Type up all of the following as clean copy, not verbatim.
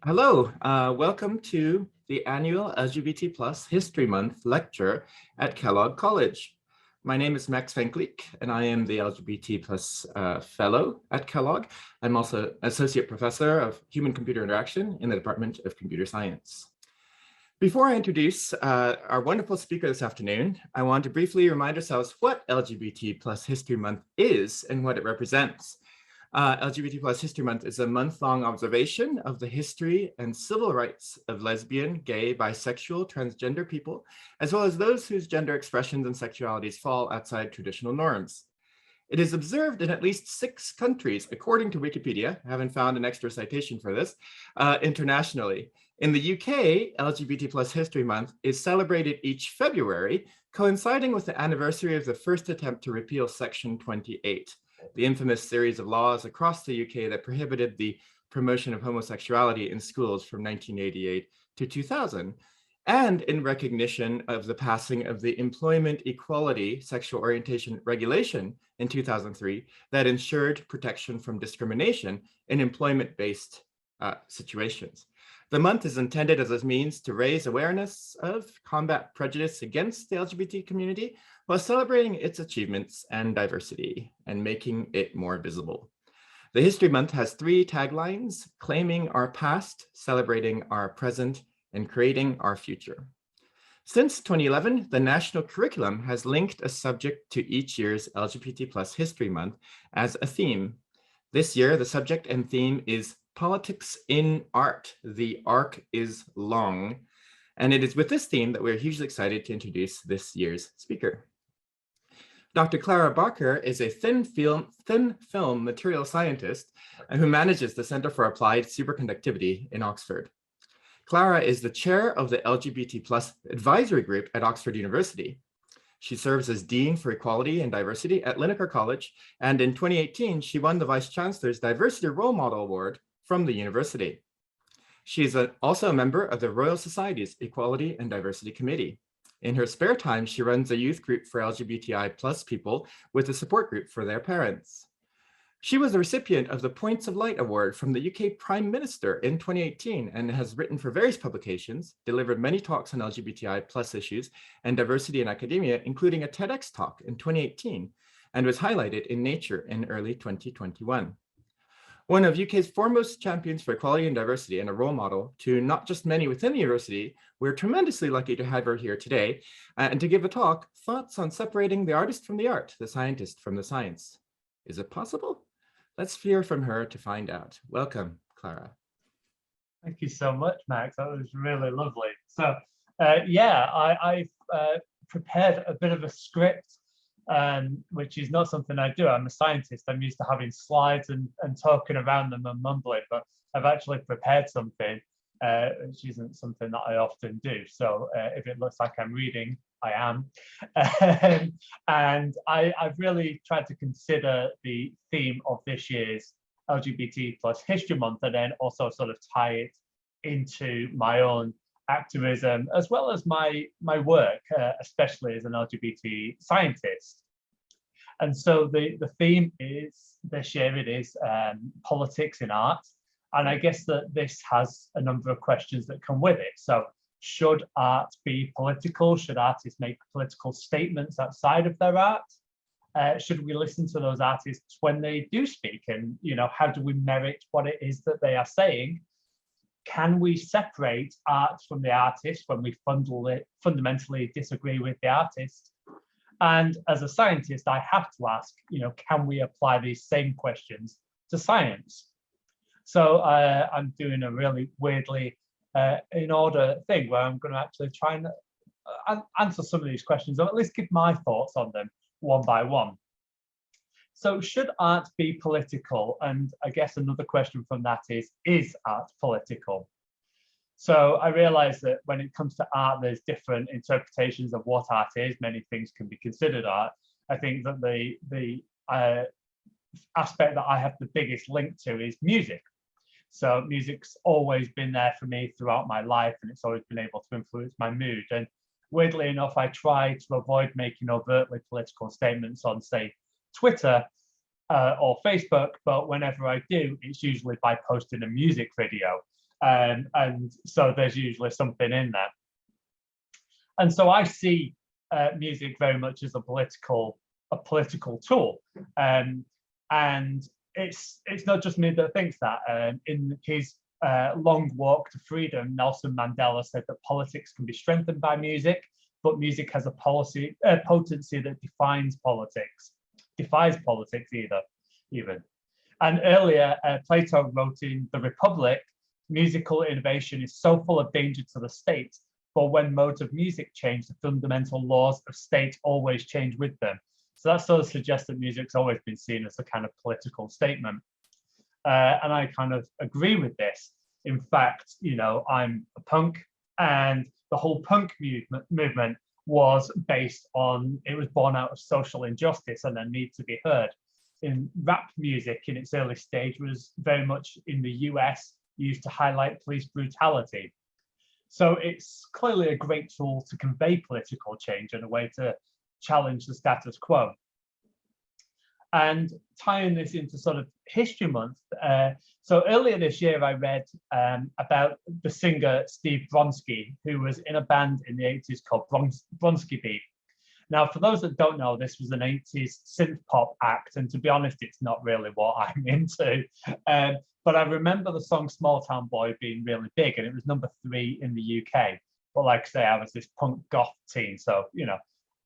Hello, welcome to the annual LGBT+ History Month lecture at Kellogg College. My name is Max Van Kleek, and I am the LGBT+ fellow at Kellogg. I'm also associate professor of human-computer interaction in the Department of Computer Science. Before I introduce our wonderful speaker this afternoon, I want to briefly remind ourselves what LGBT+ History Month is and what it represents. LGBT+ History Month is a month-long observation of the history and civil rights of lesbian, gay, bisexual, transgender people, as well as those whose gender expressions and sexualities fall outside traditional norms. It is observed in at least 6 countries, according to Wikipedia. I haven't found an extra citation for this, internationally. In the UK, LGBT+ History Month is celebrated each February, coinciding with the anniversary of the first attempt to repeal Section 28. The infamous series of laws across the UK that prohibited the promotion of homosexuality in schools from 1988 to 2000, and in recognition of the passing of the Employment Equality Sexual Orientation Regulation in 2003 that ensured protection from discrimination in employment-based situations. The month is intended as a means to raise awareness of, combat prejudice against the LGBT community, while celebrating its achievements and diversity and making it more visible. The History Month has 3 taglines: claiming our past, celebrating our present, and creating our future. Since 2011, the national curriculum has linked a subject to each year's LGBT+ History Month as a theme. This year, the subject and theme is Politics in Art. The arc is long. And it is with this theme that we're hugely excited to introduce this year's speaker. Dr. Clara Barker is a thin film material scientist who manages the Center for Applied Superconductivity in Oxford. Clara is the chair of the LGBT+ advisory group at Oxford University. She serves as Dean for Equality and Diversity at Linacre College, and in 2018, she won the Vice Chancellor's Diversity Role Model Award from the university. She is also a member of the Royal Society's Equality and Diversity Committee. In her spare time, she runs a youth group for LGBTI+ people with a support group for their parents. She was the recipient of the Points of Light Award from the UK Prime Minister in 2018 and has written for various publications, delivered many talks on LGBTI+ issues and diversity in academia, including a TEDx talk in 2018, and was highlighted in Nature in early 2021. One of UK's foremost champions for equality and diversity and a role model to not just many within the university, we're tremendously lucky to have her here today and to give a talk, Thoughts on Separating the Artist from the Art, the Scientist from the Science. Is it possible? Let's hear from her to find out. Welcome, Clara. Thank you so much, Max. That was really lovely. So, yeah, I've prepared a bit of a script, which is not something I do. I'm a scientist. I'm used to having slides and talking around them and mumbling, but I've actually prepared something, which isn't something that I often do. So if it looks like I'm reading, I am. And I've really tried to consider the theme of this year's LGBT+ History Month, and then also sort of tie it into my own activism, as well as my work, especially as an LGBT scientist. And so the theme is this year, it is politics in art. And I guess that this has a number of questions that come with it. So should art be political? Should artists make political statements outside of their art? Should we listen to those artists when they do speak? And, you know, how do we merit what it is that they are saying? Can we separate art from the artist when we fundamentally disagree with the artist? And as a scientist, I have to ask, you know, can we apply these same questions to science? So I'm doing a really weirdly in order thing where I'm going to actually try and answer some of these questions, or at least give my thoughts on them one by one. So should art be political? And I guess another question from that is art political? So I realize that when it comes to art, there's different interpretations of what art is. Many things can be considered art. I think that the aspect that I have the biggest link to is music. So music's always been there for me throughout my life, and it's always been able to influence my mood. And weirdly enough, I try to avoid making overtly political statements on, say, Twitter or Facebook, but whenever I do, it's usually by posting a music video. And so there's usually something in there. And so I see music very much as a political tool, and it's not just me that thinks that. In his Long Walk to Freedom, Nelson Mandela said that politics can be strengthened by music, but music has a potency that defies politics even. And earlier, Plato wrote in The Republic, musical innovation is so full of danger to the state, for when modes of music change, the fundamental laws of state always change with them. So that sort of suggests that music's always been seen as a kind of political statement. And I kind of agree with this. In fact, you know, I'm a punk, and the whole punk movement was based on, it was born out of social injustice and a need to be heard. In rap music in its early stage was very much in the US used to highlight police brutality. So it's clearly a great tool to convey political change and a way to challenge the status quo. And tying this into sort of History Month, so earlier this year I read about the singer Steve Bronski, who was in a band in the 80s called Bronski Beat. Now, for those that don't know, this was an 80s synth pop act, and to be honest, it's not really what I'm into. But I remember the song Small Town Boy being really big, and it was #3 in the UK. But like I say, I was this punk goth teen, so, you know,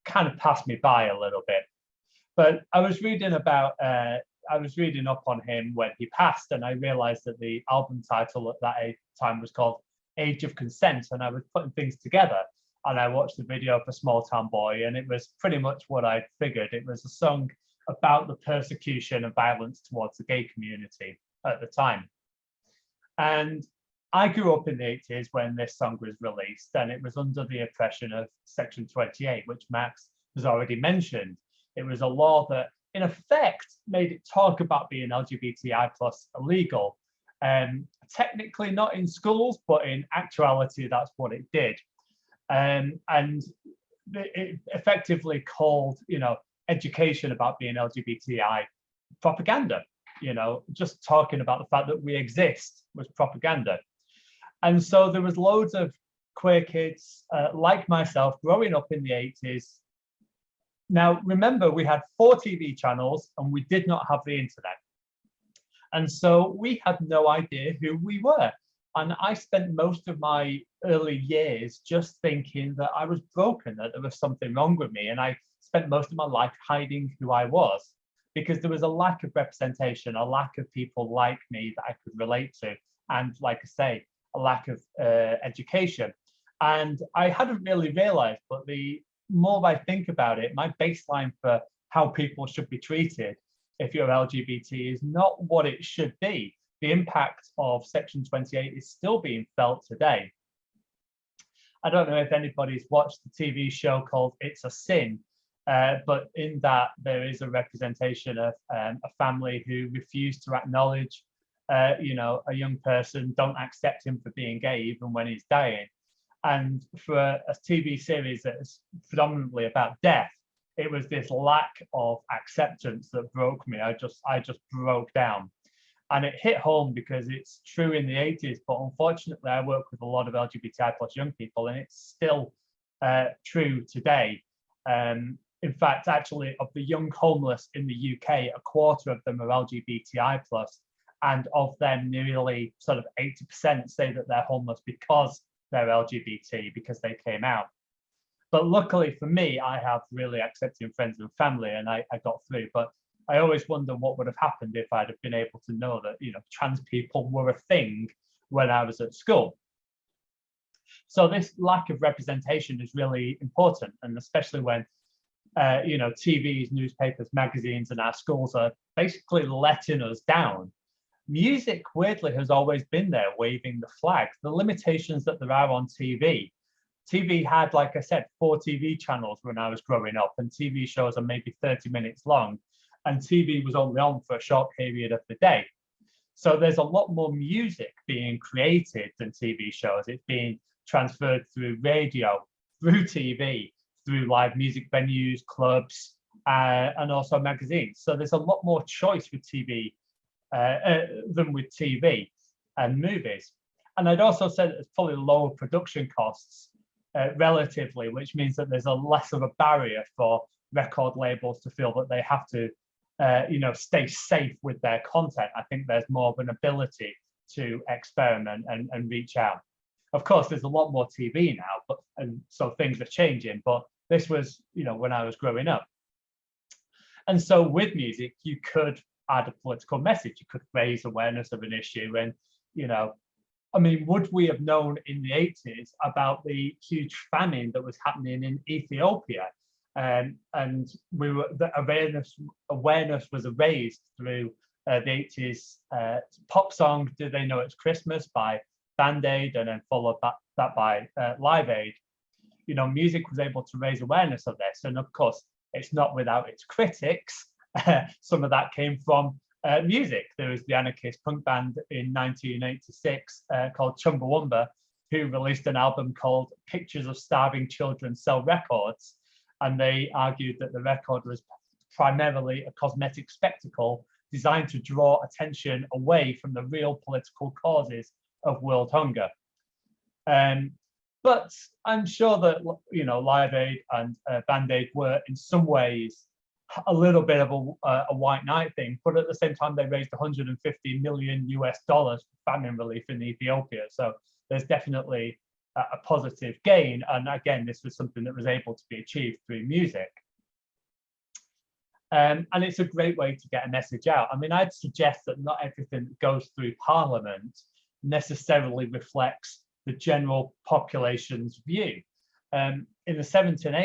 kind of passed me by a little bit. But I was reading up on him when he passed, and I realized that the album title at that time was called Age of Consent, and I was putting things together. And I watched the video for Small Town Boy, and it was pretty much what I figured. It was a song about the persecution and violence towards the gay community at the time. And I grew up in the 80s when this song was released, and it was under the oppression of Section 28, which Max has already mentioned. It was a law that, in effect, made it talk about being LGBTI plus illegal. Technically not in schools, but in actuality, that's what it did. And it effectively called, you know, education about being LGBTI propaganda. You know, just talking about the fact that we exist was propaganda. And so there was loads of queer kids like myself growing up in the 80s. Now, remember, we had 4 TV channels and we did not have the internet. And so we had no idea who we were. And I spent most of my early years just thinking that I was broken, that there was something wrong with me. And I spent most of my life hiding who I was, because there was a lack of representation, a lack of people like me that I could relate to. And like I say, a lack of education. And I hadn't really realized, but the more I think about it, my baseline for how people should be treated if you're LGBT is not what it should be. The impact of Section 28 is still being felt today. I don't know if anybody's watched the TV show called It's a Sin, but in that there is a representation of a family who refuse to acknowledge, you know, a young person, don't accept him for being gay even when he's dying. And for a TV series that is predominantly about death, it was this lack of acceptance that broke me. I just broke down. And it hit home because it's true in the 80s, but unfortunately I work with a lot of LGBTI plus young people, and it's still true today. In fact, actually, of the young homeless in the UK, 1/4 of them are LGBTI plus, and of them, nearly sort of 80% say that they're homeless because they're LGBT, because they came out. But luckily for me, I have really accepting friends and family, and I got through. But I always wonder what would have happened if I'd have been able to know that, you know, trans people were a thing when I was at school. So this lack of representation is really important, and especially when, you know, TVs, newspapers, magazines, and our schools are basically letting us down. Music, weirdly, has always been there, waving the flag. The limitations that there are on TV. TV had, like I said, 4 TV channels when I was growing up, and TV shows are maybe 30 minutes long. And TV was only on for a short period of the day. So there's a lot more music being created than TV shows. It's being transferred through radio, through TV, through live music venues, clubs, and also magazines. So there's a lot more choice with TV than with TV and movies. And I'd also say that there's probably lower production costs relatively, which means that there's a less of a barrier for record labels to feel that they have to, stay safe with their content. I think there's more of an ability to experiment and reach out. Of course, there's a lot more TV now, and so things are changing. But this was, when I was growing up. And so with music, you could add a political message. You could raise awareness of an issue. And, would we have known in the 80s about the huge famine that was happening in Ethiopia? And the awareness was raised through the 80s pop song "Do They Know It's Christmas" by Band Aid, and then followed that by Live Aid. Music was able to raise awareness of this, and of course, it's not without its critics. Some of that came from music. There was the anarchist punk band in 1986 called Chumbawamba, who released an album called "Pictures of Starving Children Sell Records," and they argued that the record was primarily a cosmetic spectacle designed to draw attention away from the real political causes of world hunger. But I'm sure that Live Aid and Band Aid were in some ways a little bit of a white knight thing, but at the same time they raised $150 million for famine relief in Ethiopia. So there's definitely a positive gain. And again, this was something that was able to be achieved through music. And it's a great way to get a message out. I'd suggest that not everything that goes through Parliament necessarily reflects the general population's view. In the 70s and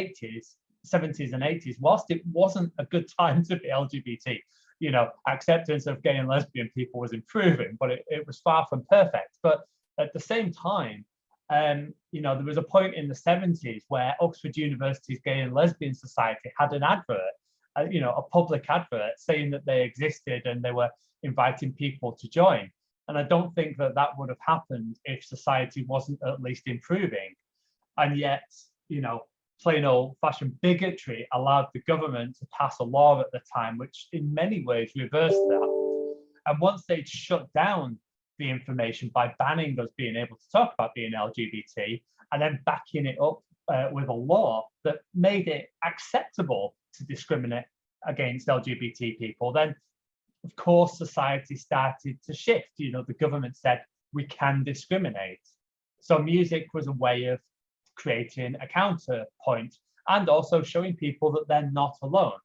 80s, whilst it wasn't a good time to be LGBT, acceptance of gay and lesbian people was improving, but it was far from perfect. But at the same time, there was a point in the 70s where Oxford University's Gay and Lesbian Society had an advert, a public advert saying that they existed and they were inviting people to join. And I don't think that would have happened if society wasn't at least improving. And yet, plain old fashioned bigotry allowed the government to pass a law at the time, which in many ways reversed that. And once they'd shut down the information by banning us being able to talk about being LGBT and then backing it up with a law that made it acceptable to discriminate against LGBT people, then of course society started to shift. The government said we can discriminate. So music was a way of creating a counterpoint and also showing people that they're not alone.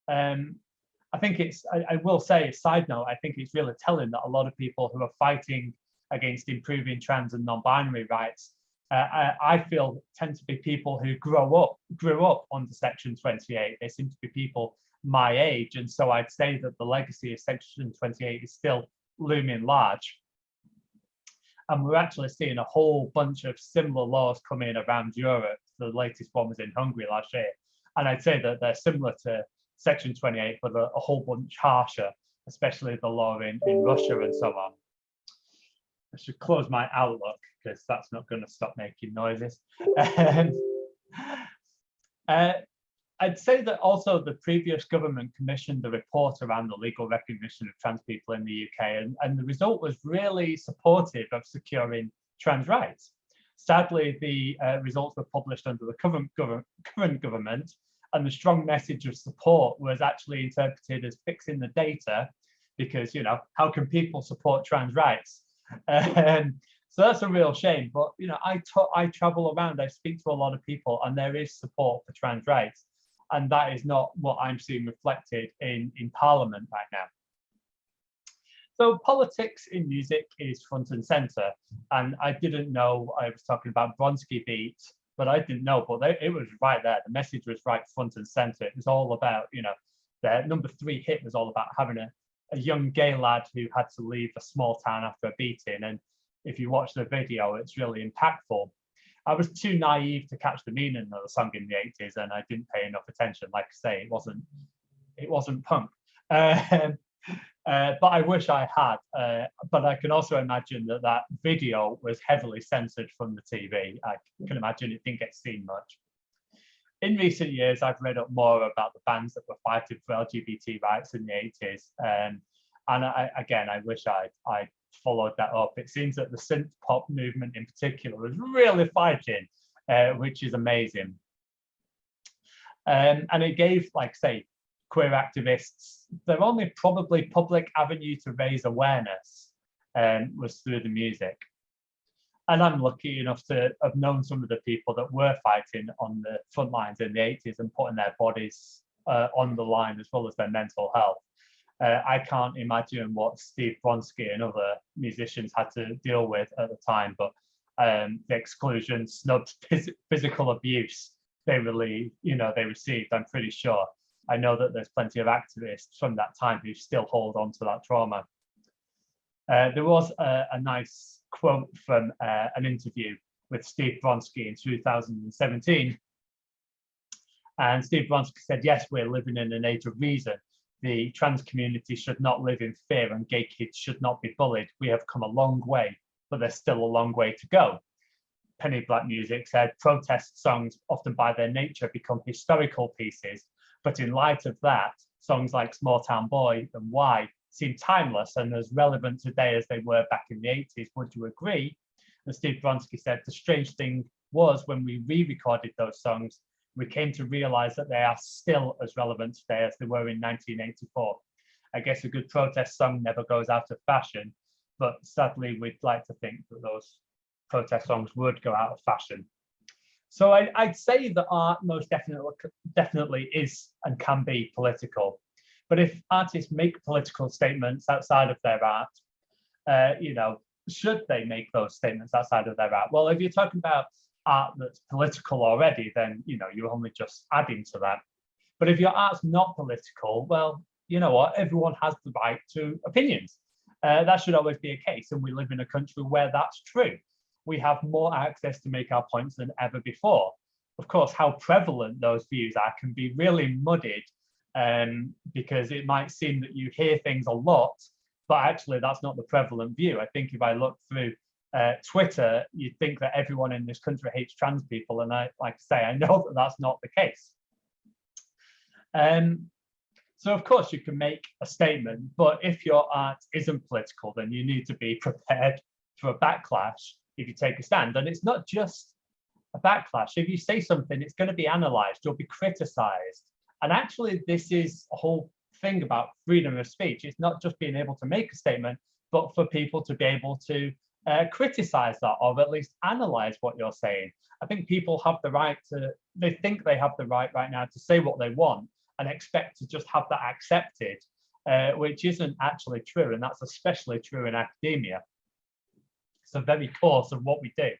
I think I will say, a side note, I think it's really telling that a lot of people who are fighting against improving trans and non-binary rights, I feel tend to be people who grew up under Section 28. They seem to be people my age. And so I'd say that the legacy of Section 28 is still looming large. And we're actually seeing a whole bunch of similar laws coming around Europe. The latest one was in Hungary last year. And I'd say that they're similar to Section 28, but a whole bunch harsher, especially the law in Russia and so on. I should close my Outlook because that's not going to stop making noises. I'd say that also the previous government commissioned a report around the legal recognition of trans people in the UK, and the result was really supportive of securing trans rights. Sadly, the results were published under the current government, and the strong message of support was actually interpreted as fixing the data, because, how can people support trans rights? So that's a real shame. But, I travel around, I speak to a lot of people, and there is support for trans rights. And that is not what I'm seeing reflected in Parliament right now. So politics in music is front and center. And I didn't know, I was talking about Bronski Beat, but I didn't know, but it was right there. The message was right front and center. It was all about, their number 3 hit was all about having a young gay lad who had to leave a small town after a beating. And if you watch the video, it's really impactful. I was too naive to catch the meaning of the song in the 80s, and I didn't pay enough attention. Like I say, it wasn't punk. But I wish I had. But I can also imagine that video was heavily censored from the TV. I can imagine it didn't get seen much. In recent years, I've read up more about the bands that were fighting for LGBT rights in the 80s. And I wish I'd followed that up. It seems that the synth pop movement in particular is really fighting, which is amazing. And it gave, like, say, queer activists their only probably public avenue to raise awareness was through the music. And I'm lucky enough to have known some of the people that were fighting on the front lines in the 80s and putting their bodies on the line, as well as their mental health. I can't imagine what Steve Bronski and other musicians had to deal with at the time, but the exclusion, snubs, physical abuse they received, I'm pretty sure. I know that there's plenty of activists from that time who still hold on to that trauma. There was a nice quote from an interview with Steve Bronski in 2017. And Steve Bronski said, yes, we're living in an age of reason. The trans community should not live in fear and gay kids should not be bullied. We have come a long way, but there's still a long way to go. Penny Black Music said, protest songs often by their nature become historical pieces, but in light of that, songs like Small Town Boy and Why seem timeless and as relevant today as they were back in the 80s. Would you agree? And Steve Bronski said, the strange thing was when we re-recorded those songs, we came to realize that they are still as relevant today as they were in 1984. I guess a good protest song never goes out of fashion, but sadly, we'd like to think that those protest songs would go out of fashion. So I'd say that art most definitely is and can be political. But if artists make political statements outside of their art, should they make those statements outside of their art? Well, if you're talking about art that's political already, then you're only just adding to that. But if your art's not political, well, you know what? Everyone has the right to opinions. That should always be a case, and we live in a country where that's true. We have more access to make our points than ever before. Of course, how prevalent those views are can be really muddied, because it might seem that you hear things a lot, but actually that's not the prevalent view. I think if I look through Twitter, you'd think that everyone in this country hates trans people, and I know that that's not the case. So of course you can make a statement, but if your art isn't political, then you need to be prepared for a backlash if you take a stand. And it's not just a backlash. If you say something, it's going to be analysed, you'll be criticised. And actually, this is a whole thing about freedom of speech. It's not just being able to make a statement, but for people to be able to criticize that, or at least analyze what you're saying. I think people have the right to, they think they have the right now to say what they want and expect to just have that accepted, which isn't actually true. And that's especially true in academia. It's the very course of what we do.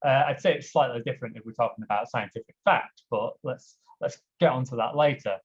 I'd say it's slightly different if we're talking about scientific fact, but let's get onto that later.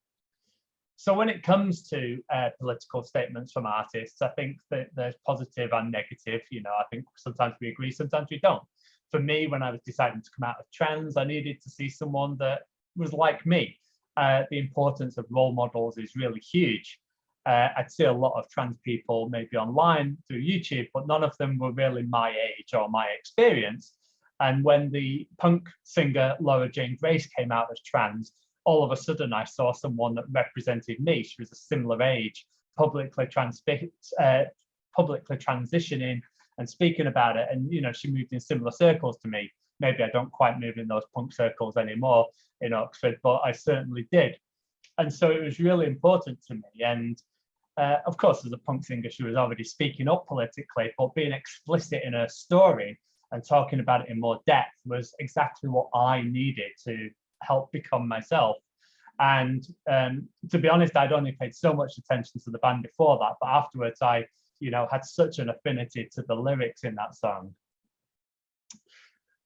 So when it comes to political statements from artists, I think that there's positive and negative. I think sometimes we agree, sometimes we don't. For me, when I was deciding to come out of trans, I needed to see someone that was like me. The importance of role models is really huge. I'd see a lot of trans people maybe online through YouTube, but none of them were really my age or my experience. And when the punk singer Laura Jane Grace came out as trans, all of a sudden I saw someone that represented me. She was a similar age, publicly transitioning and speaking about it. And she moved in similar circles to me. Maybe I don't quite move in those punk circles anymore in Oxford, but I certainly did. And so it was really important to me. And of course, as a punk singer, she was already speaking up politically, but being explicit in her story and talking about it in more depth was exactly what I needed to help become myself. And to be honest, I'd only paid so much attention to the band before that, but afterwards I had such an affinity to the lyrics in that song.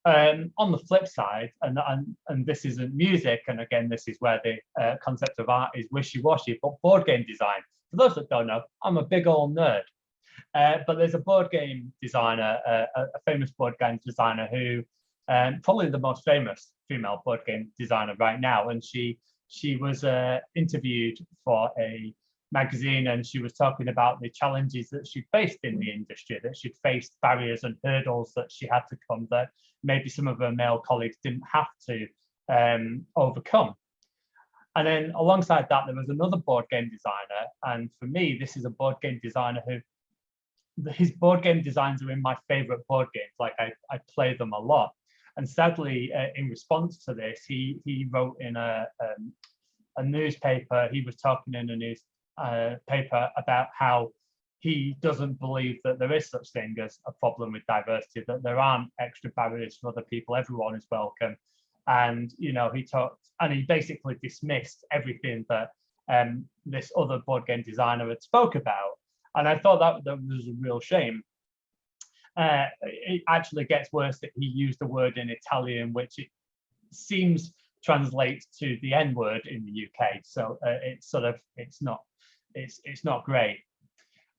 On the flip side, and this isn't music, and again this is where the concept of art is wishy-washy, but board game design. For those that don't know, I'm a big old nerd, but there's a board game designer, a famous board game designer who probably the most famous female board game designer right now, and she was interviewed for a magazine, and she was talking about the challenges that she faced in the industry, that she'd faced barriers and hurdles that she had to come that maybe some of her male colleagues didn't have to overcome. And then alongside that, there was another board game designer. And for me, this is a board game designer who, his board game designs are in my favorite board games. Like I play them a lot. And sadly, in response to this, he wrote in a newspaper, he was talking in a newspaper about how he doesn't believe that there is such thing as a problem with diversity, that there aren't extra barriers for other people, everyone is welcome. And, you know, he basically dismissed everything that this other board game designer had spoke about. And I thought that was a real shame. It actually gets worse that he used a word in Italian, which it seems translates to the N word in the UK. So it's not great.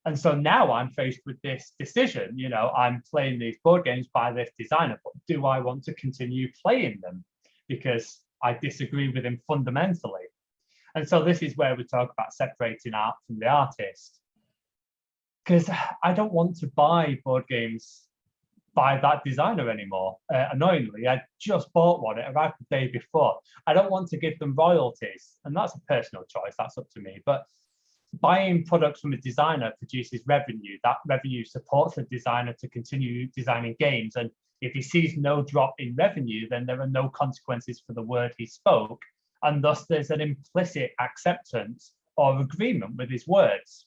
And so now I'm faced with this decision. You know, I'm playing these board games by this designer, but do I want to continue playing them? Because I disagree with him fundamentally. And so this is where we talk about separating art from the artist. Because I don't want to buy board games by that designer anymore. Annoyingly, I just bought one. It arrived the day before. I don't want to give them royalties. And that's a personal choice. That's up to me. But buying products from a designer produces revenue. That revenue supports the designer to continue designing games. And if he sees no drop in revenue, then there are no consequences for the word he spoke. And thus there's an implicit acceptance or agreement with his words.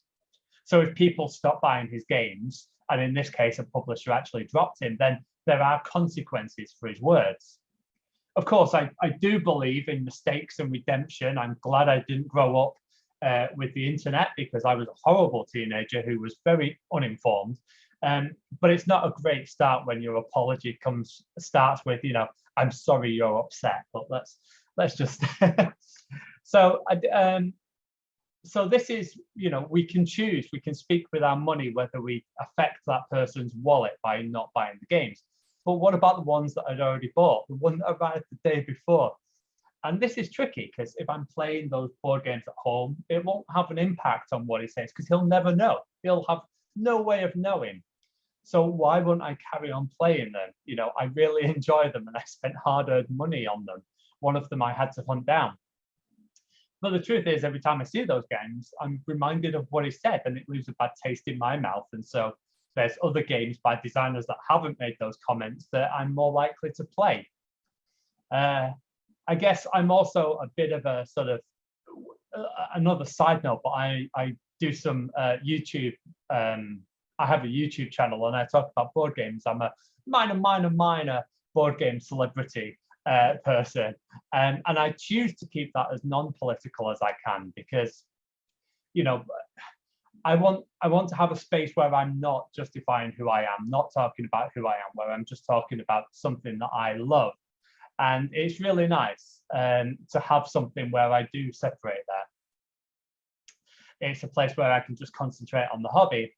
So if people stop buying his games, and in this case, a publisher actually dropped him, then there are consequences for his words. Of course, I do believe in mistakes and redemption. I'm glad I didn't grow up with the internet, because I was a horrible teenager who was very uninformed. But it's not a great start when your apology starts with, you know, I'm sorry you're upset, but let's just so this is, you know, we can choose, we can speak with our money whether we affect that person's wallet by not buying the games. But what about the ones that I'd already bought, the one that arrived the day before? And this is tricky, because if I'm playing those board games at home, it won't have an impact on what he says, because he'll never know. He'll have no way of knowing. So why wouldn't I carry on playing them? You know, I really enjoy them and I spent hard-earned money on them. One of them I had to hunt down. But the truth is, every time I see those games, I'm reminded of what he said, and it leaves a bad taste in my mouth. And so there's other games by designers that haven't made those comments that I'm more likely to play. I guess I'm also a bit of a sort of another side note, but I do some YouTube. I have a YouTube channel and I talk about board games. I'm a minor board game celebrity person, and I choose to keep that as non-political as I can, because, you know, I want to have a space where I'm not justifying who I am, not talking about who I am, where I'm just talking about something that I love. And it's really nice to have something where I do separate that. It's a place where I can just concentrate on the hobby.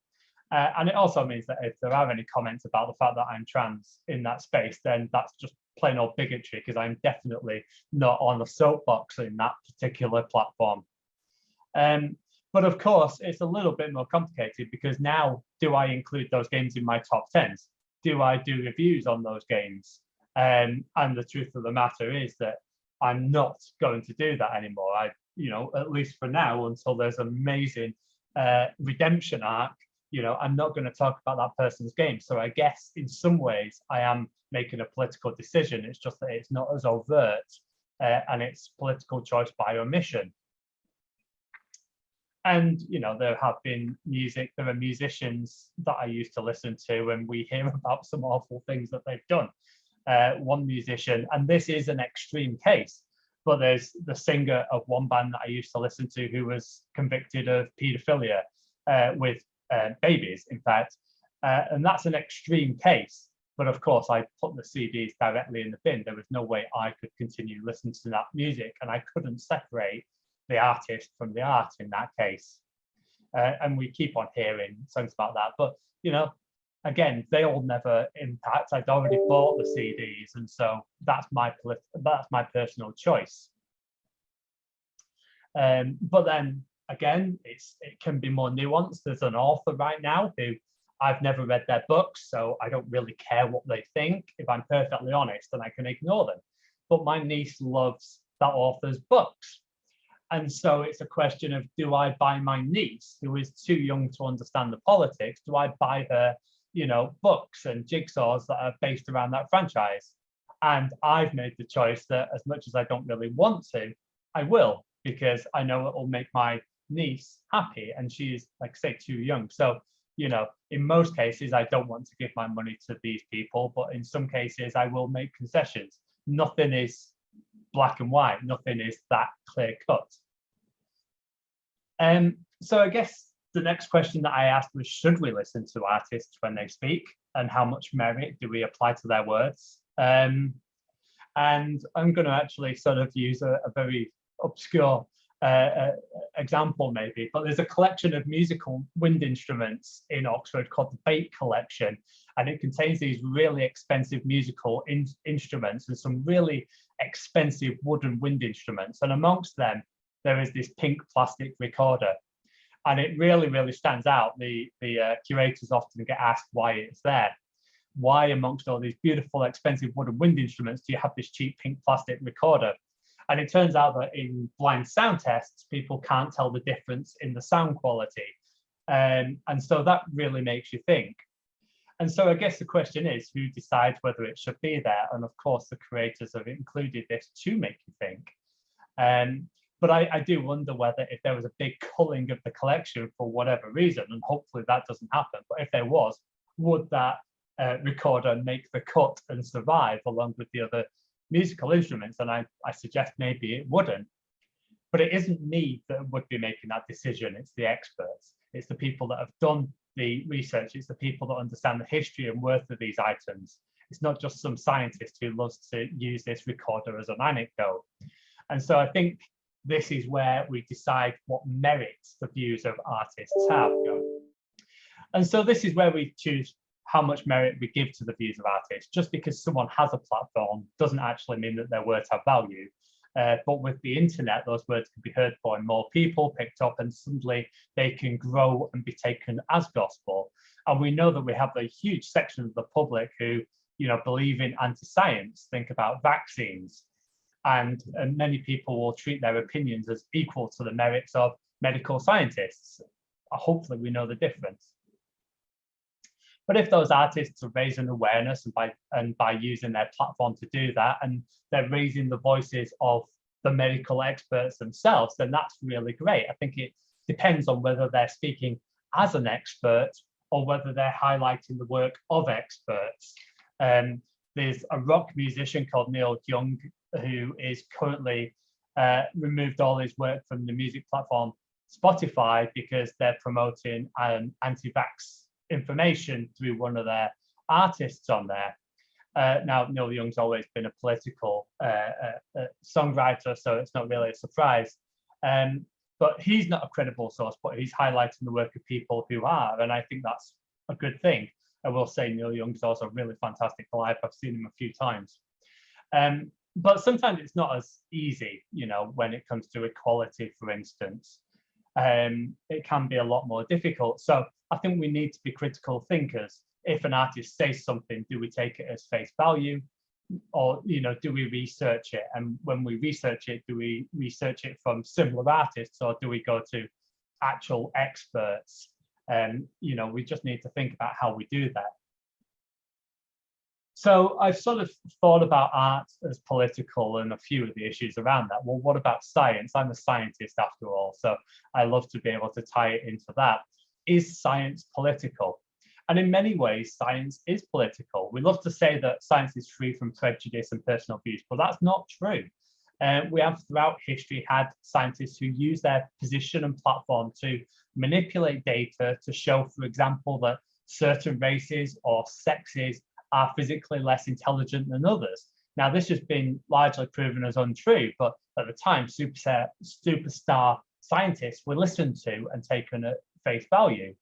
And it also means that if there are any comments about the fact that I'm trans in that space, then that's just plain old bigotry, because I'm definitely not on the soapbox in that particular platform. But of course, it's a little bit more complicated, because now, do I include those games in my top 10s? Do I do reviews on those games? And the truth of the matter is that I'm not going to do that anymore. You know, at least for now, until there's an amazing redemption arc, you know, I'm not going to talk about that person's game. So I guess in some ways I am making a political decision. It's just that it's not as overt, and it's political choice by omission. And, you know, there are musicians that I used to listen to, and we hear about some awful things that they've done. One musician, and this is an extreme case, but there's the singer of one band that I used to listen to who was convicted of paedophilia with babies, in fact, and that's an extreme case. But of course, I put the CDs directly in the bin. There was no way I could continue listening to that music, and I couldn't separate the artist from the art in that case. And we keep on hearing songs about that, but, you know, again, they'll never impact. I'd already bought the CDs, and so that's my personal choice. But then again, it can be more nuanced. There's an author right now who I've never read their books, so I don't really care what they think, if I'm perfectly honest, and I can ignore them. But my niece loves that author's books. And so it's a question of, do I buy my niece, who is too young to understand the politics, do I buy her, books and jigsaws that are based around that franchise? And I've made the choice that as much as I don't really want to, I will, because I know it will make my niece happy, and she's, like I say, too young. So, in most cases, I don't want to give my money to these people, but in some cases, I will make concessions. Nothing is black and white. Nothing is that clear cut. So I guess the next question that I asked was, should we listen to artists when they speak, and how much merit do we apply to their words? And I'm going to actually sort of use a very obscure example maybe, but there's a collection of musical wind instruments in Oxford called the Bake Collection, and it contains these really expensive musical instruments and some really expensive wooden wind instruments, and amongst them there is this pink plastic recorder, and it really, really stands out. The curators often get asked why it's there. Why, amongst all these beautiful, expensive wooden wind instruments, do you have this cheap pink plastic recorder? And it turns out that in blind sound tests, people can't tell the difference in the sound quality. And so that really makes you think. And so I guess the question is, who decides whether it should be there? And of course, the creators have included this to make you think. But I do wonder whether, if there was a big culling of the collection for whatever reason, and hopefully that doesn't happen, but if there was, would that recorder make the cut and survive along with the other musical instruments? And I suggest maybe it wouldn't. But it isn't me that would be making that decision. It's the experts. It's the people that have done the research. It's the people that understand the history and worth of these items. It's not just some scientist who loves to use this recorder as an anecdote. And so I think this is where we decide what merits the views of artists have. And so this is where we choose how much merit we give to the views of artists. Just because someone has a platform doesn't actually mean that their words have value. But with the internet, those words can be heard by more people, picked up, and suddenly they can grow and be taken as gospel. And we know that we have a huge section of the public who, believe in anti-science, think about vaccines. And many people will treat their opinions as equal to the merits of medical scientists. Hopefully we know the difference. But if those artists are raising awareness and by using their platform to do that, and they're raising the voices of the medical experts themselves, then that's really great. I think it depends on whether they're speaking as an expert or whether they're highlighting the work of experts. There's a rock musician called Neil Young who is currently removed all his work from the music platform Spotify because they're promoting anti-vax information through one of their artists on there. Now, Neil Young's always been a political songwriter, so it's not really a surprise. But he's not a credible source, but he's highlighting the work of people who are, and I think that's a good thing. I will say Neil Young's also really fantastic live. I've seen him a few times. But sometimes it's not as easy, when it comes to equality, for instance. It can be a lot more difficult. So I think we need to be critical thinkers. If an artist says something, do we take it as face value? Or, do we research it? And when we research it, do we research it from similar artists, or do we go to actual experts? We just need to think about how we do that. So I've sort of thought about art as political and a few of the issues around that. Well, what about science? I'm a scientist after all, so I love to be able to tie it into that. Is science political? And in many ways, science is political. We love to say that science is free from prejudice and personal views, but that's not true. We have throughout history had scientists who use their position and platform to manipulate data to show, for example, that certain races or sexes are physically less intelligent than others. Now, this has been largely proven as untrue, but at the time, superstar scientists were listened to and taken at face value.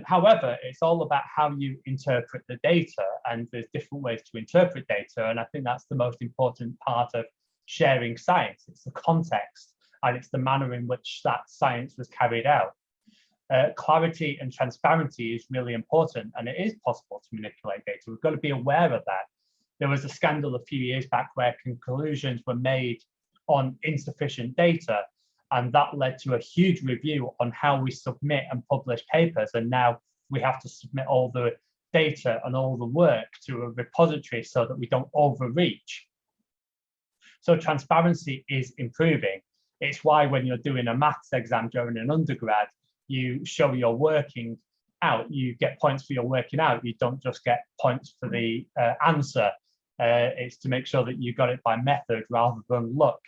However, it's all about how you interpret the data, and there's different ways to interpret data, and I think that's the most important part of sharing science. It's the context, and it's the manner in which that science was carried out. Clarity and transparency is really important, and it is possible to manipulate data. We've got to be aware of that. There was a scandal a few years back where conclusions were made on insufficient data. And that led to a huge review on how we submit and publish papers. And now we have to submit all the data and all the work to a repository so that we don't overreach. So transparency is improving. It's why when you're doing a maths exam during an undergrad, you show you're working out, you get points for your working out, you don't just get points for the answer. It's to make sure that you got it by method rather than luck.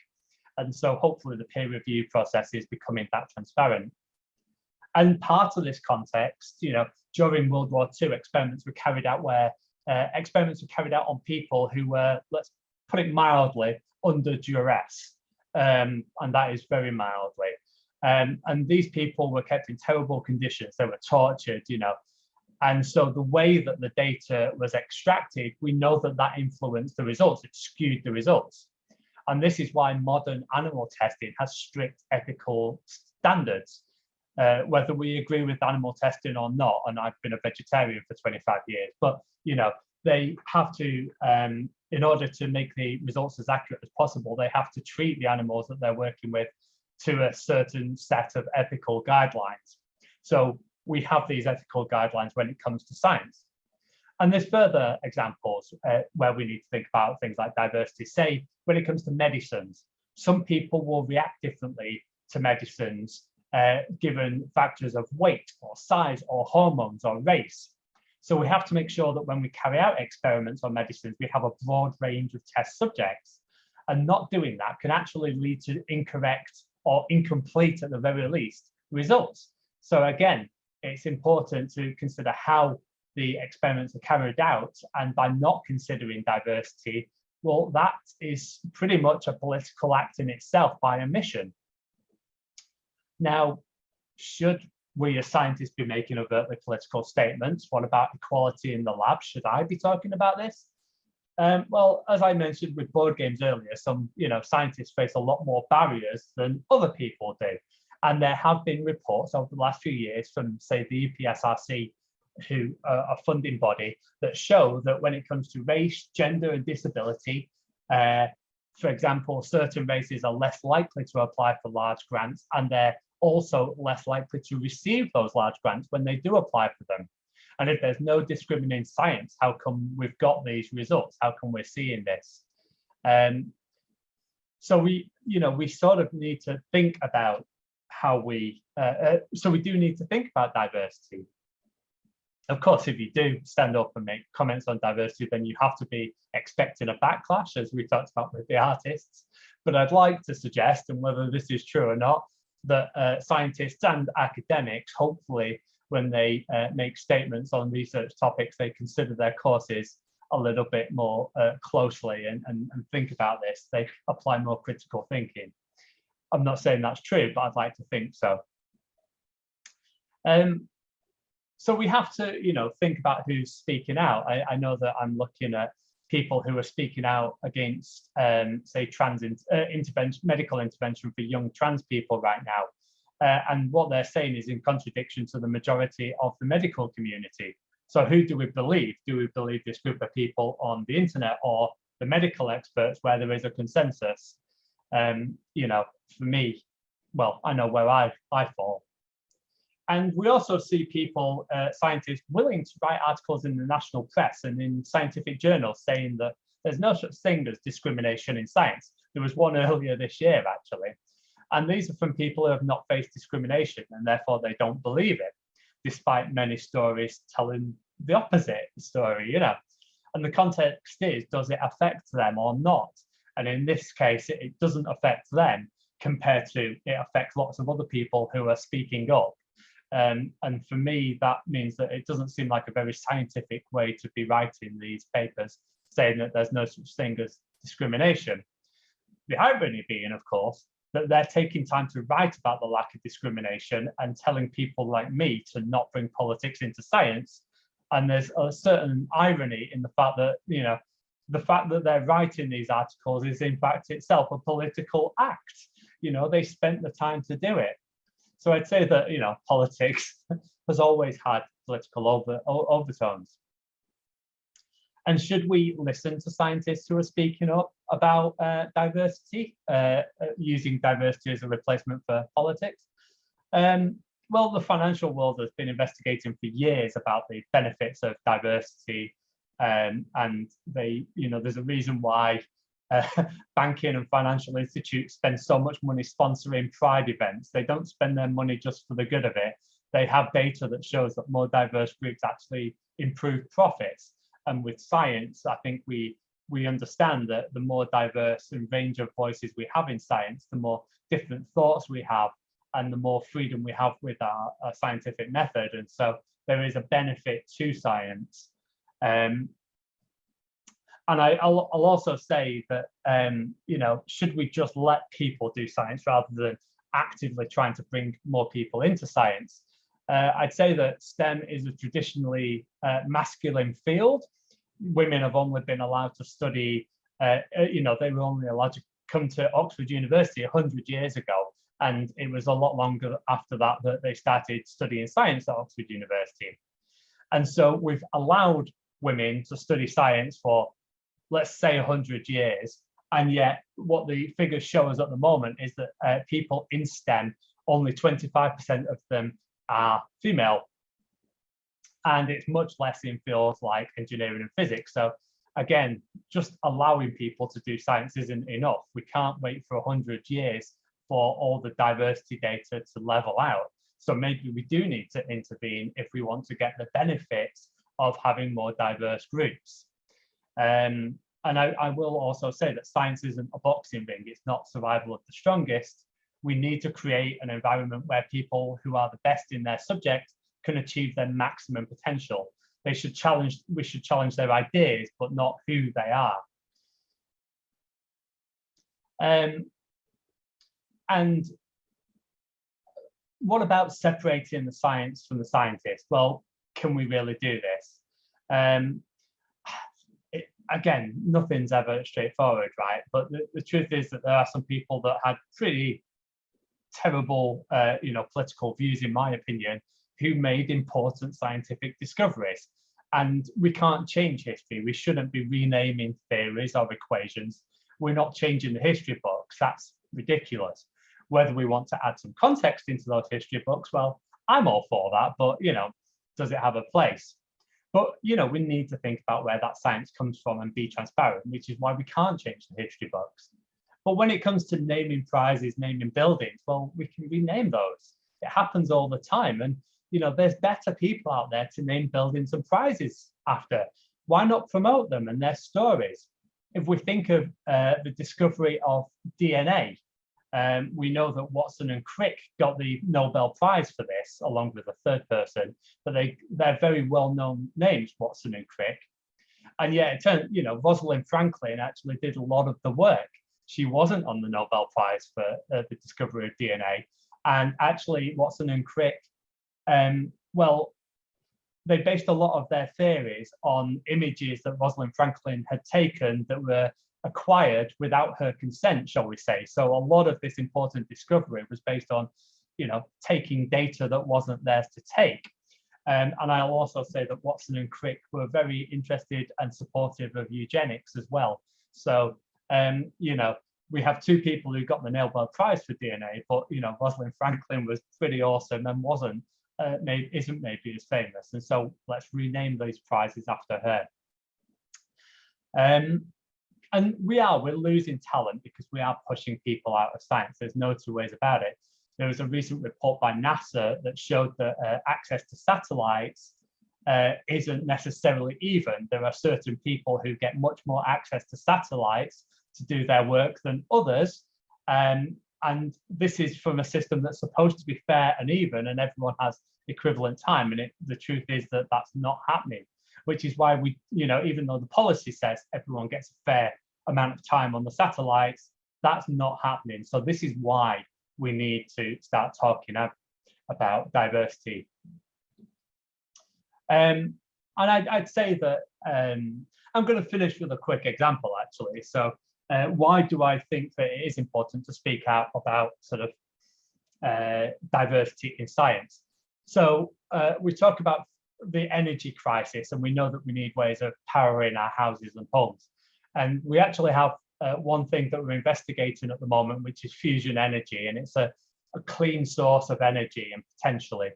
And so hopefully the peer review process is becoming that transparent. And part of this context, during World War II, experiments were carried out where experiments were carried out on people who were, let's put it mildly, under duress. And that is very mildly. And these people were kept in terrible conditions. They were tortured, And so the way that the data was extracted, we know that that influenced the results. It skewed the results. And this is why modern animal testing has strict ethical standards, whether we agree with animal testing or not. And I've been a vegetarian for 25 years, but they have to, in order to make the results as accurate as possible, they have to treat the animals that they're working with to a certain set of ethical guidelines. So we have these ethical guidelines when it comes to science. And there's further examples where we need to think about things like diversity. Say, when it comes to medicines, some people will react differently to medicines given factors of weight or size or hormones or race. So we have to make sure that when we carry out experiments on medicines, we have a broad range of test subjects. And not doing that can actually lead to incorrect or incomplete, at the very least, results. So again, it's important to consider how the experiments are carried out, and by not considering diversity, well, that is pretty much a political act in itself by omission. Now, should we as scientists be making overtly political statements? What about equality in the lab? Should I be talking about this? Well, as I mentioned with board games earlier, some scientists face a lot more barriers than other people do. And there have been reports over the last few years from, say, the UPSRC, who are a funding body, that show that when it comes to race, gender, and disability, for example, certain races are less likely to apply for large grants, and they're also less likely to receive those large grants when they do apply for them. And if there's no discriminating science, how come we've got these results? How come we're seeing this? So we sort of need to think about how we do need to think about diversity. Of course, if you do stand up and make comments on diversity, then you have to be expecting a backlash, as we talked about with the artists. But I'd like to suggest, and whether this is true or not, that scientists and academics, hopefully, when they make statements on research topics, they consider their courses a little bit more closely and think about this. They apply more critical thinking. I'm not saying that's true, but I'd like to think so. So we have to, think about who's speaking out. I know that I'm looking at people who are speaking out against, say, medical intervention for young trans people right now. And what they're saying is in contradiction to the majority of the medical community. So who do we believe? Do we believe this group of people on the internet or the medical experts where there is a consensus? For me, well, I know where I fall. And we also see people, scientists, willing to write articles in the national press and in scientific journals saying that there's no such thing as discrimination in science. There was one earlier this year, actually. And these are from people who have not faced discrimination, and therefore they don't believe it, despite many stories telling the opposite story, And the context is, does it affect them or not? And in this case, it doesn't affect them compared to it affects lots of other people who are speaking up. And for me, that means that it doesn't seem like a very scientific way to be writing these papers, saying that there's no such thing as discrimination. The irony being, of course, that they're taking time to write about the lack of discrimination and telling people like me to not bring politics into science. And there's a certain irony in the fact that, the fact that they're writing these articles is in fact itself a political act. They spent the time to do it. So I'd say that, politics has always had political overtones. And should we listen to scientists who are speaking up about diversity, using diversity as a replacement for politics? Well, the financial world has been investigating for years about the benefits of diversity, and there's a reason why banking and financial institutes spend so much money sponsoring pride events. They don't spend their money just for the good of it. They have data that shows that more diverse groups actually improve profits. And with science, I think we understand that the more diverse and range of voices we have in science, the more different thoughts we have, and the more freedom we have with our scientific method. And so there is a benefit to science. And I'll also say that, should we just let people do science rather than actively trying to bring more people into science? I'd say that STEM is a traditionally masculine field. Women have only been allowed to study, they were only allowed to come to Oxford University 100 years ago. And it was a lot longer after that that they started studying science at Oxford University. And so we've allowed women to study science for, let's say, 100 years. And yet what the figures show us at the moment is that people in STEM, only 25% of them are female. And it's much less in fields like engineering and physics. So again, just allowing people to do science isn't enough. We can't wait for 100 years for all the diversity data to level out. So maybe we do need to intervene if we want to get the benefits of having more diverse groups. And I will also say that science isn't a boxing ring. It's not survival of the strongest. We need to create an environment where people who are the best in their subject can achieve their maximum potential. We should challenge their ideas, but not who they are. And what about separating the science from the scientist? Well, can we really do this? Again, nothing's ever straightforward, right? But the truth is that there are some people that had pretty terrible, political views, in my opinion, who made important scientific discoveries. And we can't change history. We shouldn't be renaming theories or equations. We're not changing the history books. That's ridiculous. Whether we want to add some context into those history books, well, I'm all for that, but, does it have a place? But, we need to think about where that science comes from and be transparent, which is why we can't change the history books. But when it comes to naming prizes, naming buildings, well, we can rename those. It happens all the time. And, there's better people out there to name buildings and prizes after. Why not promote them and their stories? If we think of the discovery of DNA, we know that Watson and Crick got the Nobel Prize for this, along with a third person, but they're very well-known names, Watson and Crick. And yet it turned, Rosalind Franklin actually did a lot of the work. She wasn't on the Nobel Prize for the discovery of DNA. And actually, Watson and Crick, they based a lot of their theories on images that Rosalind Franklin had taken that were acquired without her consent, shall we say. So a lot of this important discovery was based on, taking data that wasn't theirs to take. And I'll also say that Watson and Crick were very interested and supportive of eugenics as well. So, we have two people who got the Nobel Prize for DNA, but, Rosalind Franklin was pretty awesome and isn't maybe as famous. And so let's rename these prizes after her. And we're losing talent because we are pushing people out of science. There's no two ways about it. There was a recent report by NASA that showed that access to satellites isn't necessarily even. There are certain people who get much more access to satellites to do their work than others. And this is from a system that's supposed to be fair and even, and everyone has equivalent time. And the truth is that that's not happening, which is why we, even though the policy says everyone gets a fair amount of time on the satellites, that's not happening. So this is why we need to start talking about diversity. And I'd say that I'm going to finish with a quick example, actually. So why do I think that it is important to speak out about sort of diversity in science? So we talk about the energy crisis, and we know that we need ways of powering our houses and homes. And we actually have one thing that we're investigating at the moment, which is fusion energy, and it's a clean source of energy, and potentially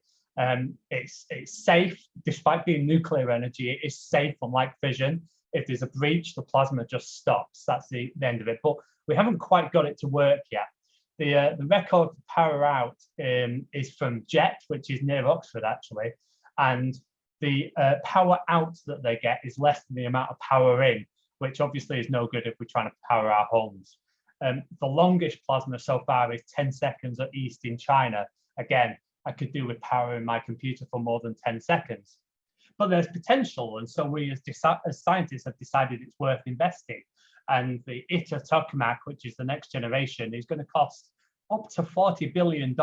it's safe. Despite being nuclear energy, it is safe, unlike fission. If there's a breach, the plasma just stops. That's the end of it. But we haven't quite got it to work yet. The record for power out is from JET, which is near Oxford, actually. And the power out that they get is less than the amount of power in, which obviously is no good if we're trying to power our homes. The longest plasma so far is 10 seconds at east in China. Again, I could do with powering my computer for more than 10 seconds. But there's potential, and so we as scientists have decided it's worth investing. And the ITER tokamak, which is the next generation, is going to cost up to $40 billion.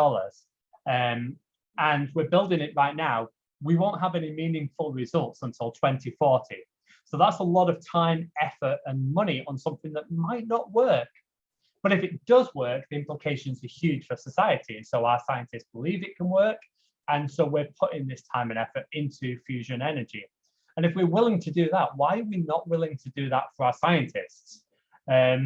And we're building it right now. We won't have any meaningful results until 2040. So that's a lot of time, effort, and money on something that might not work. But if it does work, the implications are huge for society. And so our scientists believe it can work. And so we're putting this time and effort into fusion energy. And if we're willing to do that, why are we not willing to do that for our scientists? How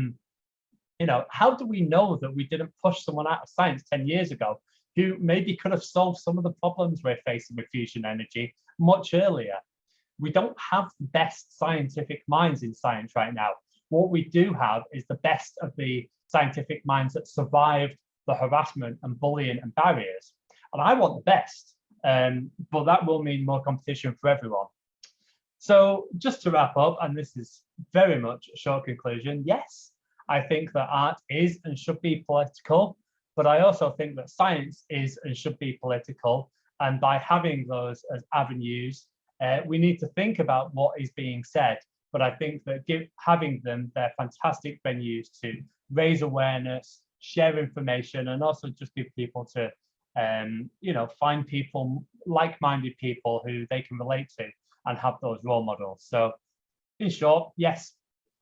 do we know that we didn't push someone out of science 10 years ago who maybe could have solved some of the problems we're facing with fusion energy much earlier? We don't have the best scientific minds in science right now. What we do have is the best of the scientific minds that survived the harassment and bullying and barriers. And I want the best, but that will mean more competition for everyone. So just to wrap up, and this is very much a short conclusion, yes, I think that art is and should be political, but I also think that science is and should be political. And by having those as avenues, we need to think about what is being said. But I think that having them, they're fantastic venues to raise awareness, share information, and also just give people to, find people, like-minded people who they can relate to and have those role models. So in short, yes,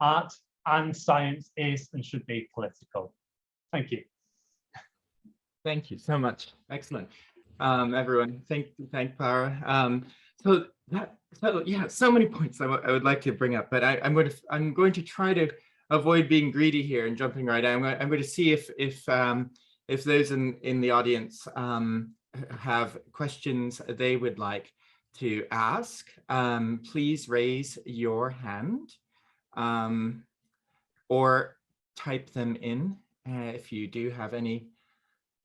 art and science is and should be political. Thank you. Thank you so much. Excellent. Everyone, thank Clara. So many points I would like to bring up, but I'm going to try to avoid being greedy here and jumping right in. I'm going to see if those in the audience have questions they would like to ask. Please raise your hand or type them in if you do have any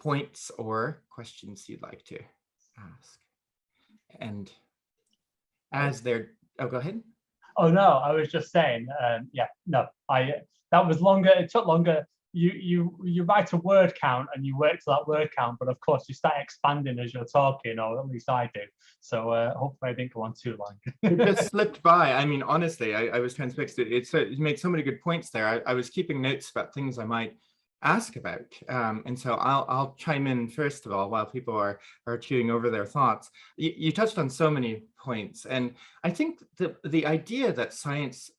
points or questions you'd like to ask. And as they're, go ahead. Oh no, I was just saying, that was longer. It took longer. You write a word count and you work to that word count, but of course you start expanding as you're talking, or at least I do. So hopefully I didn't go on too long. It just slipped by. I mean, honestly, I was transfixed. You made so many good points there. I was keeping notes about things I might ask about, and so I'll chime in first of all while people are chewing over their thoughts. You touched on so many points, and I think the idea that science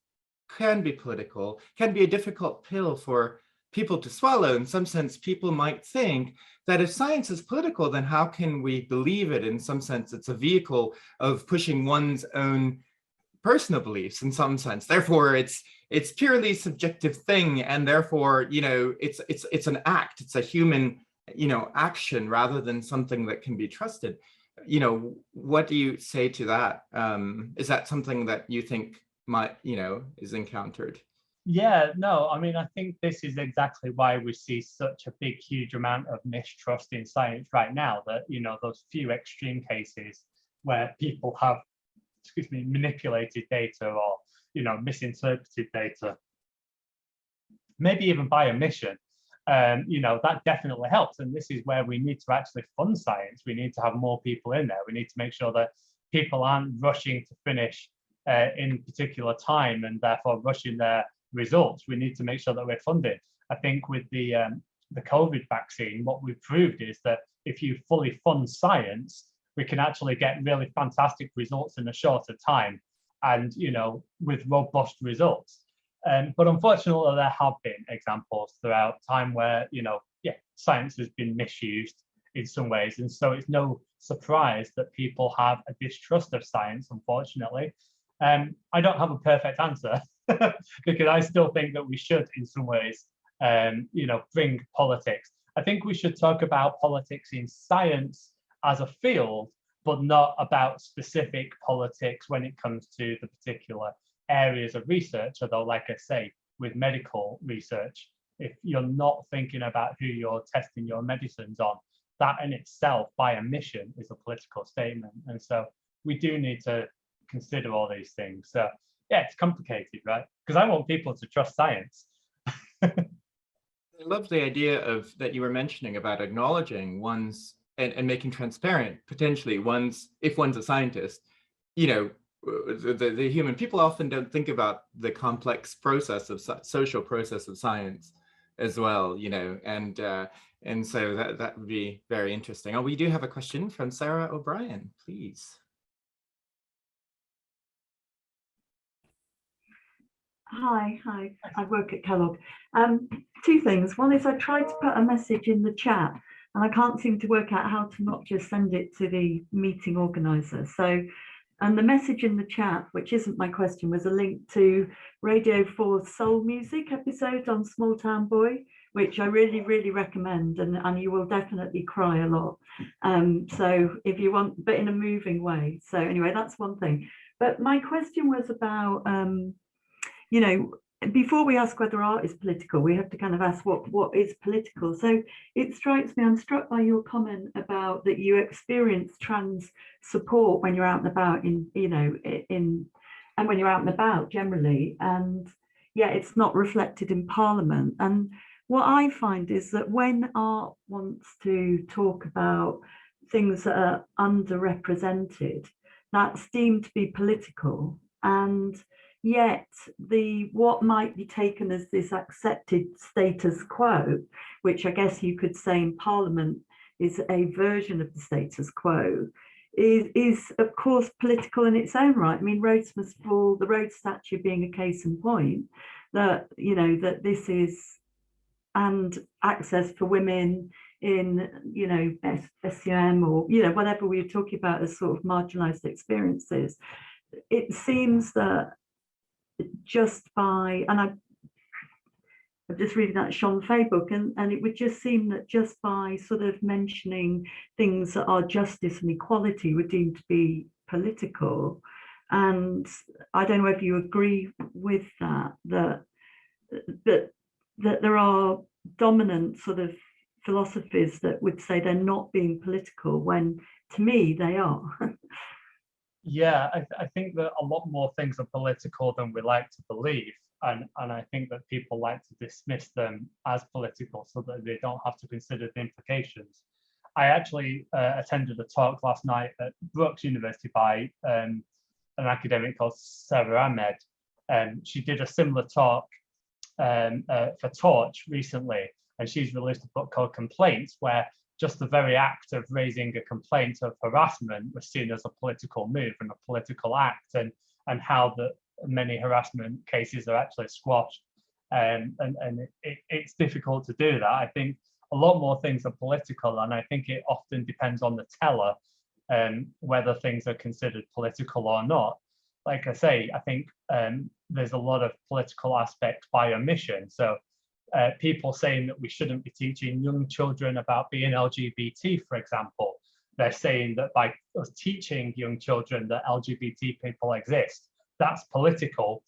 can be political can be a difficult pill for people to swallow. In some sense, people might think that if science is political, then how can we believe it? In some sense, it's a vehicle of pushing one's own personal beliefs in some sense. Therefore, it's purely subjective thing, and therefore, it's an act. It's a human, action rather than something that can be trusted. What do you say to that? Is that something that you think might, is encountered? Yeah, no, I mean, I think this is exactly why we see such a big, huge amount of mistrust in science right now, that, those few extreme cases where people have, manipulated data or, misinterpreted data, maybe even by omission, that definitely helps. And this is where we need to actually fund science. We need to have more people in there. We need to make sure that people aren't rushing to finish in particular time and therefore rushing their results. We need to make sure that we're funded. I think with the COVID vaccine, what we've proved is that if you fully fund science, we can actually get really fantastic results in a shorter time and, with robust results. But unfortunately, there have been examples throughout time where, science has been misused in some ways. And so it's no surprise that people have a distrust of science, unfortunately. I don't have a perfect answer because I still think that we should, in some ways, bring politics. I think we should talk about politics in science as a field, but not about specific politics when it comes to the particular areas of research. Although, like I say, with medical research, if you're not thinking about who you're testing your medicines on, that in itself, by omission, is a political statement. And so we do need to consider all these things. So yeah, it's complicated, right? Because I want people to trust science. I love the idea of that you were mentioning about acknowledging one's and making transparent potentially if one's a scientist, the human. People often don't think about the complex process of social process of science as well, and so that would be very interesting. Oh, we do have a question from Sarah O'Brien, please. Hi, I work at Kellogg. Two things. One is I tried to put a message in the chat and I can't seem to work out how to not just send it to the meeting organizer. So, and the message in the chat, which isn't my question, was a link to Radio 4's Soul Music episode on Small Town Boy, which I really, really recommend, and you will definitely cry a lot. So if you want, but in a moving way. So anyway, that's one thing. But my question was about, before we ask whether art is political, we have to kind of ask what is political. So it strikes me, I'm struck by your comment about that you experience trans support when you're out and about and when you're out and about generally, and yet it's not reflected in Parliament. And what I find is that when art wants to talk about things that are underrepresented, that's deemed to be political, and yet what might be taken as this accepted status quo, which I guess you could say in Parliament is a version of the status quo, is of course political in its own right. I mean, roads must fall, the road statue being a case in point, that that this is, and access for women in SUM or whatever we were talking about as sort of marginalized experiences. It seems that just by, and I'm just reading that Sean Fay book, and it would just seem that just by sort of mentioning things that are justice and equality were deemed to be political. And I don't know if you agree with that there are dominant sort of philosophies that would say they're not being political, when to me they are. Yeah, I think that a lot more things are political than we like to believe. And I think that people like to dismiss them as political so that they don't have to consider the implications. I actually attended a talk last night at Brookes University by an academic called Sarah Ahmed. She did a similar talk for Torch recently, and she's released a book called Complaints, where just the very act of raising a complaint of harassment was seen as a political move and a political act, and how that many harassment cases are actually squashed. And it's difficult to do that. I think a lot more things are political, and I think it often depends on the teller whether things are considered political or not. Like I say, I think there's a lot of political aspects by omission. So people saying that we shouldn't be teaching young children about being LGBT, for example, they're saying that by us teaching young children that LGBT people exist, that's political.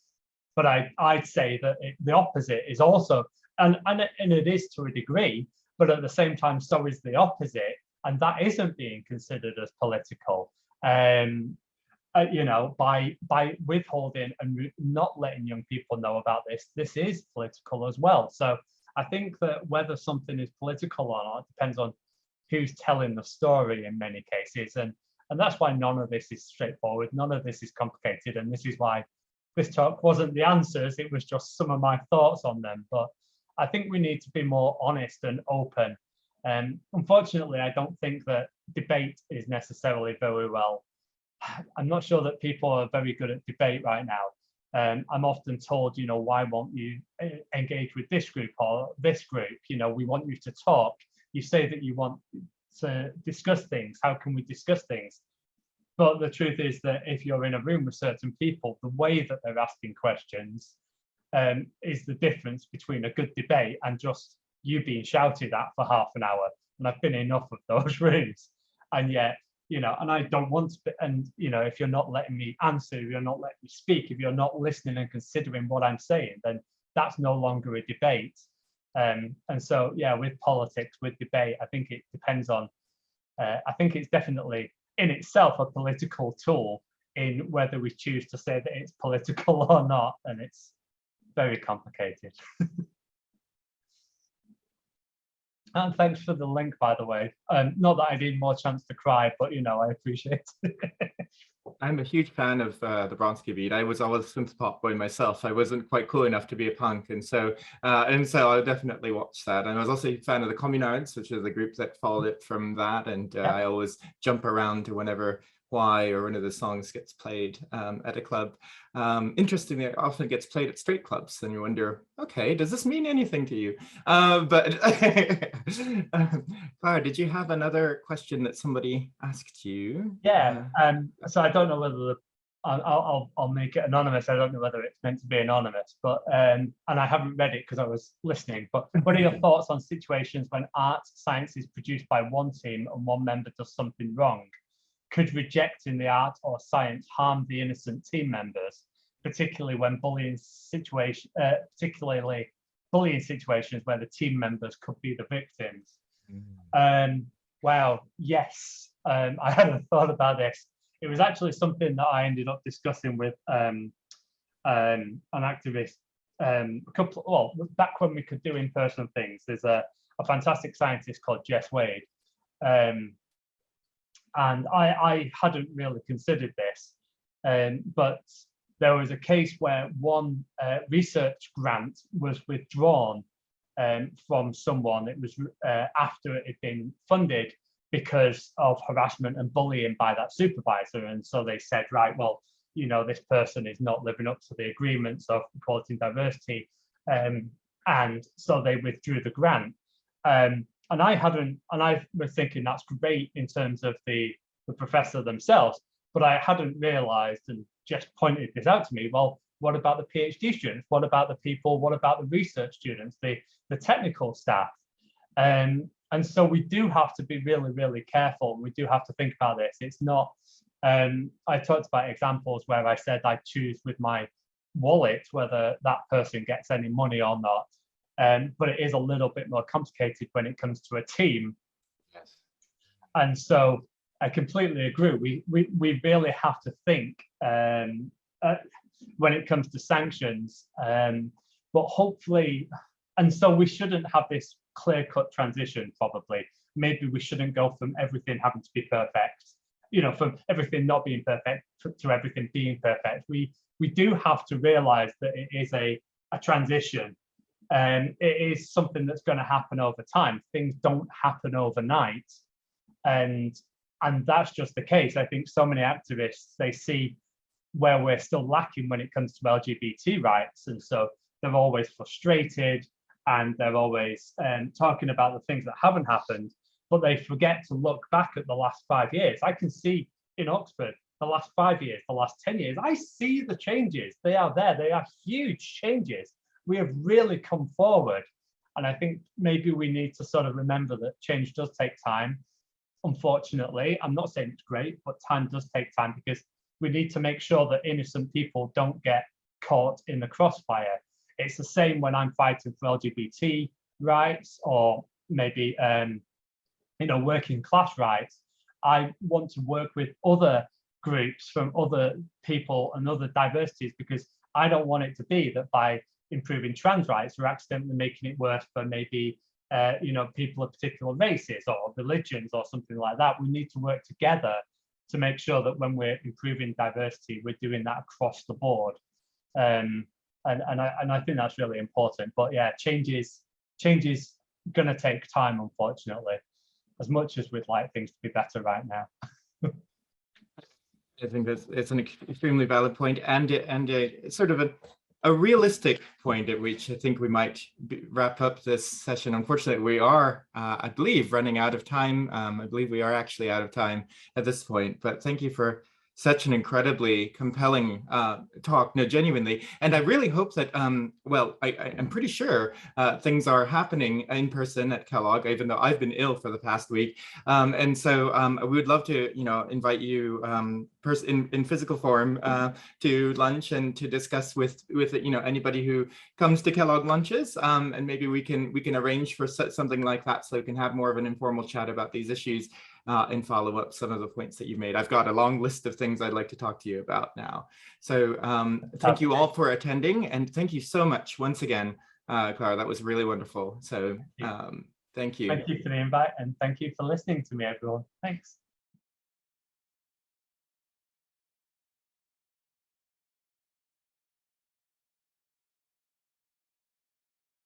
But I'd say that the opposite is also, and it is to a degree, but at the same time, so is the opposite, and that isn't being considered as political. By withholding and not letting young people know about this is political as well. So I think that whether something is political or not depends on who's telling the story in many cases, and that's why none of this is straightforward, none of this is complicated, and this is why this talk wasn't the answers, it was just some of my thoughts on them. But I think we need to be more honest and open. Unfortunately, I don't think that debate is necessarily very well. I'm not sure that people are very good at debate right now. I'm often told, why won't you engage with this group or this group? We want you to talk. You say that you want to discuss things? How can we discuss things? But the truth is that if you're in a room with certain people, the way that they're asking questions is the difference between a good debate and just you being shouted at for half an hour. And I've been in enough of those rooms, and yet, you know, and I don't want to be, and you know, if you're not letting me answer, if you're not letting me speak, if you're not listening and considering what I'm saying, then that's no longer a debate. And so, yeah, with politics, with debate, I think it depends on, I think it's definitely in itself a political tool in whether we choose to say that it's political or not, and it's very complicated. And thanks for the link, by the way. Not that I need more chance to cry, but you know, I appreciate it. I'm a huge fan of the Bronski beat. I was always a synth pop boy myself. I wasn't quite cool enough to be a punk, and so I'll definitely watch that. And I was also a fan of the Communards, which is the group that followed it from that. And I always jump around to whenever Why or one of the songs gets played at a club. Interestingly, it often gets played at straight clubs, and you wonder, okay, does this mean anything to you? But Clara, did you have another question that somebody asked you? Yeah, so I don't know whether I'll make it anonymous. I don't know whether it's meant to be anonymous, but and I haven't read it because I was listening. But what are your thoughts on situations when art science is produced by one team and one member does something wrong? Could rejecting the art or science harm the innocent team members, particularly when bullying situations where the team members could be the victims? Wow, yes, I hadn't thought about this. It was actually something that I ended up discussing with an activist back when we could do in-person things. There's a fantastic scientist called Jess Wade. And I hadn't really considered this, but there was a case where one research grant was withdrawn from someone. It was after it had been funded because of harassment and bullying by that supervisor. And so they said, right, well, you know, this person is not living up to the agreements of equality and diversity. And so they withdrew the grant. And I was thinking that's great in terms of the professor themselves, but I hadn't realized, and just pointed this out to me, well, what about the PhD students? What about the people? What about the research students, the technical staff? And so we do have to be really, really careful. We do have to think about this. It's not, I talked about examples where I said I choose with my wallet whether that person gets any money or not. But it is a little bit more complicated when it comes to a team. Yes. And so I completely agree. We really have to think when it comes to sanctions, but hopefully, and so we shouldn't have this clear-cut transition, probably. Maybe we shouldn't go from everything having to be perfect, you know, from everything not being perfect to everything being perfect. We do have to realize that it is a transition. It is something that's going to happen over time. Things don't happen overnight, and that's just the case. I think so many activists, they see where we're still lacking when it comes to LGBT rights, and so they're always frustrated and they're always talking about the things that haven't happened, but they forget to look back at the last 5 years. I can see in Oxford the last 5 years, the last 10 years, I see the changes. They are there. They are huge changes. We have really come forward. And I think maybe we need to sort of remember that change does take time. Unfortunately, I'm not saying it's great, but time does take time because we need to make sure that innocent people don't get caught in the crossfire. It's the same when I'm fighting for LGBT rights or maybe, you know, working class rights. I want to work with other groups from other people and other diversities because I don't want it to be that by improving trans rights, we're accidentally making it worse for maybe, you know, people of particular races or religions or something like that. We need to work together to make sure that when we're improving diversity, we're doing that across the board. And I think that's really important. But yeah, change is going to take time, unfortunately, as much as we'd like things to be better right now. I think it's an extremely valid point, and sort of a realistic point at which I think we might wrap up this session. Unfortunately, we are, I believe, running out of time. I believe we are actually out of time at this point, but thank you for such an incredibly compelling talk, no, genuinely. And I really hope that, well, I'm pretty sure things are happening in person at Kellogg, even though I've been ill for the past week. And so we would love to, invite you in physical form to lunch and to discuss with anybody who comes to Kellogg lunches. And maybe we can arrange for something like that so we can have more of an informal chat about these issues. And follow up some of the points that you made. I've got a long list of things I'd like to talk to you about now. So thank you all for attending, and thank you so much once again, Clara. That was really wonderful. So thank you. Thank you for the invite, and thank you for listening to me, everyone. Thanks.